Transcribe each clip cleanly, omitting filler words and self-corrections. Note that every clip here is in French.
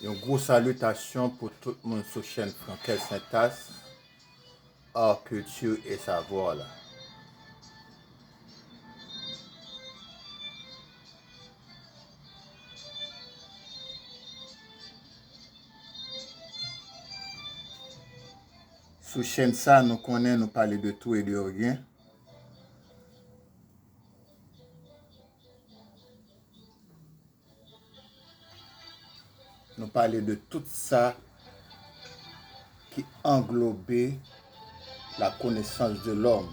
Une grosse salutation pour tout le monde sur la chaîne Frankel Saint-As, art, culture et savoir là. Sur la chaîne ça, nous connaissons, nous parler de tout et de rien. Nous parler de tout ça qui englobait la connaissance de l'homme.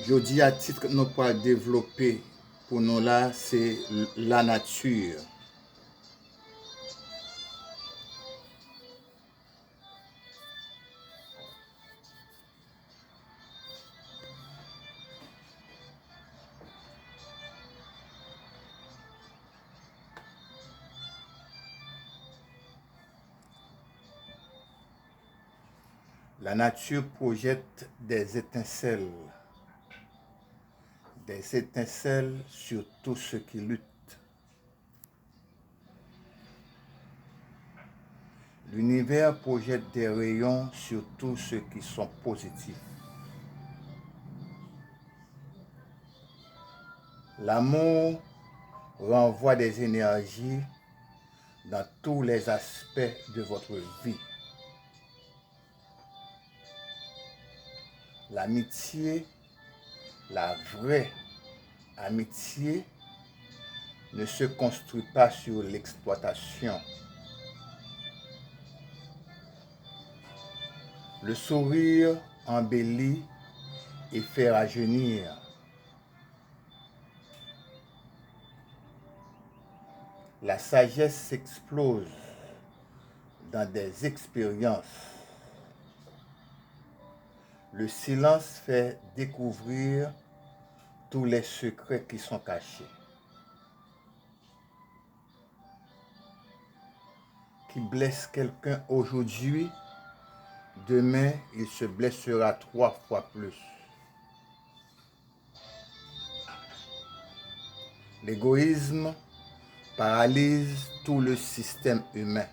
Je dis à titre que nous pouvons développer pour nous là, c'est la nature. La nature projette des étincelles sur tout ce qui lutte. L'univers projette des rayons sur tous ceux qui sont positifs. L'amour renvoie des énergies dans tous les aspects de votre vie. L'amitié, la vraie amitié, ne se construit pas sur l'exploitation. Le sourire embellit et fait rajeunir. La sagesse s'explose dans des expériences. Le silence fait découvrir tous les secrets qui sont cachés. Qui blesse quelqu'un aujourd'hui, demain, il se blessera 3 fois plus. L'égoïsme paralyse tout le système humain.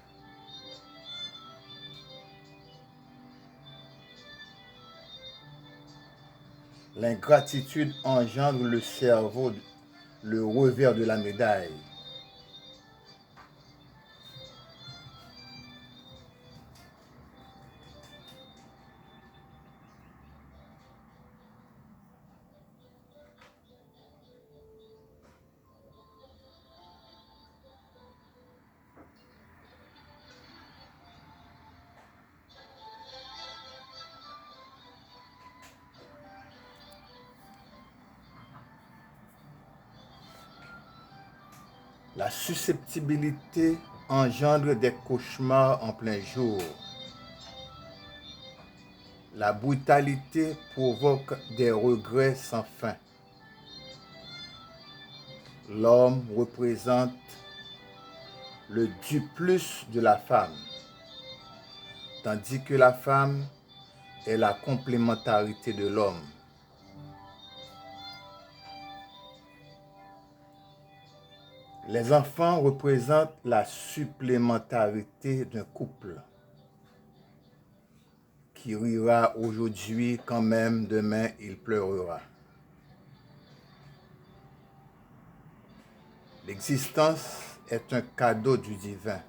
L'ingratitude engendre le cerveau, le revers de la médaille. La susceptibilité engendre des cauchemars en plein jour. La brutalité provoque des regrets sans fin. L'homme représente le du-plus de la femme, tandis que la femme est la complémentarité de l'homme. Les enfants représentent la supplémentarité d'un couple qui rira aujourd'hui quand même demain il pleurera. L'existence est un cadeau du divin.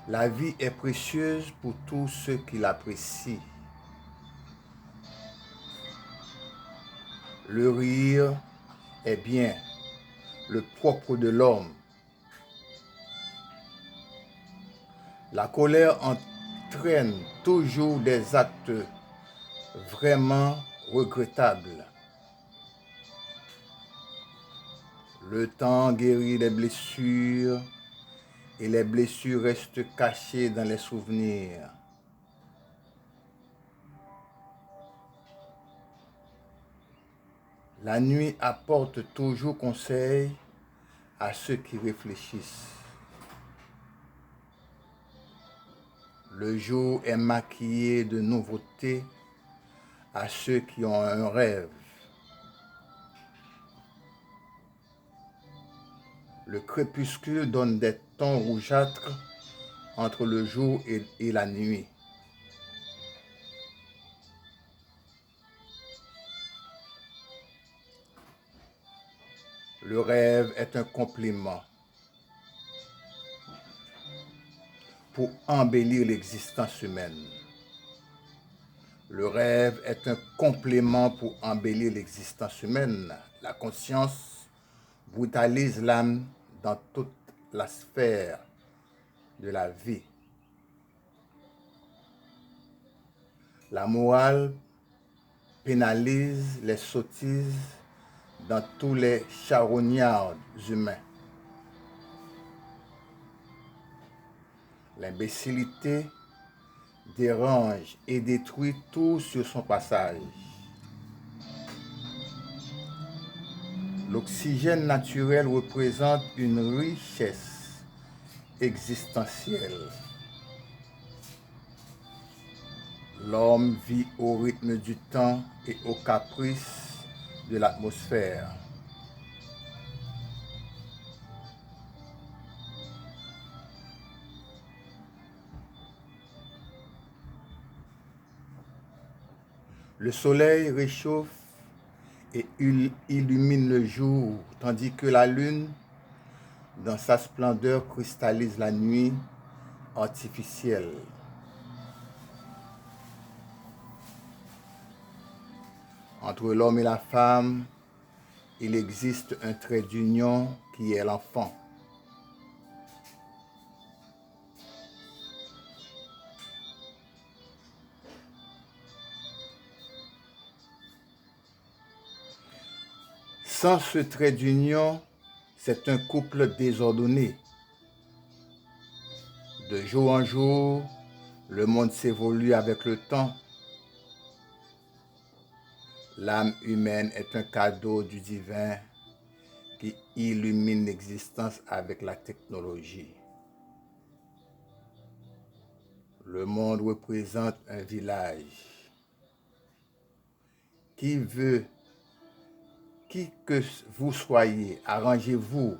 La vie est précieuse pour tous ceux qui l'apprécient. Le rire est bien le propre de l'homme. La colère entraîne toujours des actes vraiment regrettables. Le temps guérit les blessures et les blessures restent cachées dans les souvenirs. La nuit apporte toujours conseil à ceux qui réfléchissent. Le jour est maquillé de nouveautés à ceux qui ont un rêve. Le crépuscule donne des tons rougeâtres entre le jour et la nuit. Le rêve est un complément pour embellir l'existence humaine. Le rêve est un complément pour embellir l'existence humaine. La conscience brutalise l'âme dans toute la sphère de la vie. La morale pénalise les sottises dans tous les charognards humains. L'imbécilité dérange et détruit tout sur son passage. L'oxygène naturel représente une richesse existentielle. L'homme vit au rythme du temps et au caprice de l'atmosphère. Le soleil réchauffe et illumine le jour, tandis que la lune, dans sa splendeur, cristallise la nuit artificielle. Entre l'homme et la femme, il existe un trait d'union qui est l'enfant. Sans ce trait d'union, c'est un couple désordonné. De jour en jour, le monde s'évolue avec le temps. L'âme humaine est un cadeau du divin qui illumine l'existence avec la technologie. Le monde représente un village. Qui que vous soyez, arrangez-vous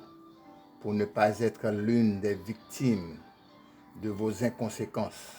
pour ne pas être l'une des victimes de vos inconséquences.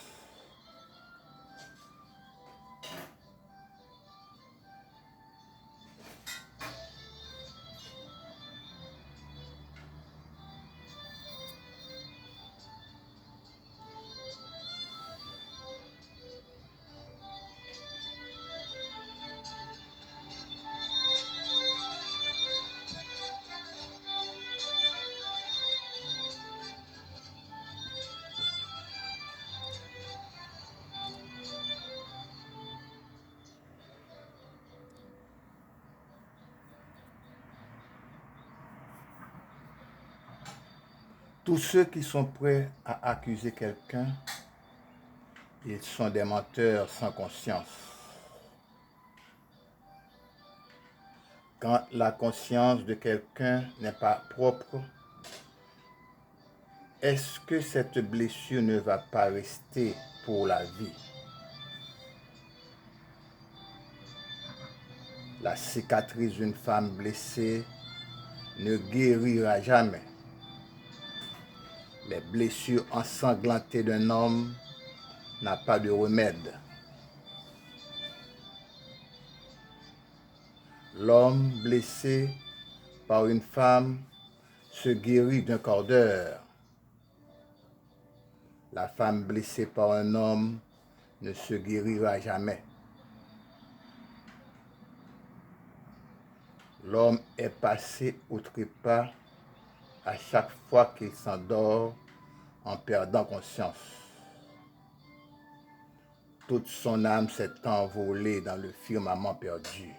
Tous ceux qui sont prêts à accuser quelqu'un, ils sont des menteurs sans conscience. Quand la conscience de quelqu'un n'est pas propre, est-ce que cette blessure ne va pas rester pour la vie? La cicatrice d'une femme blessée ne guérira jamais. Les blessures ensanglantées d'un homme n'ont pas de remède. L'homme blessé par une femme se guérit d'un quart d'heure. La femme blessée par un homme ne se guérira jamais. L'homme est passé au trépas à chaque fois qu'il s'endort en perdant conscience. Toute son âme s'est envolée dans le firmament perdu.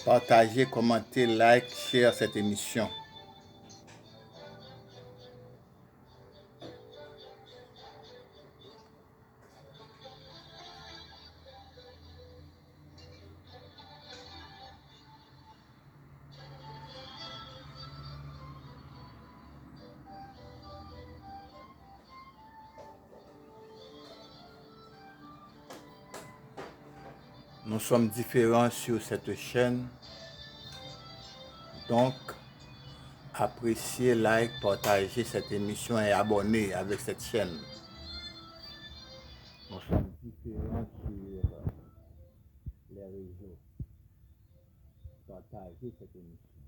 Partagez, commentez, like, share cette émission. Nous sommes différents sur cette chaîne. Donc, appréciez, like, partagez cette émission et abonnez avec cette chaîne. Nous sommes différents sur les réseaux. Partagez cette émission.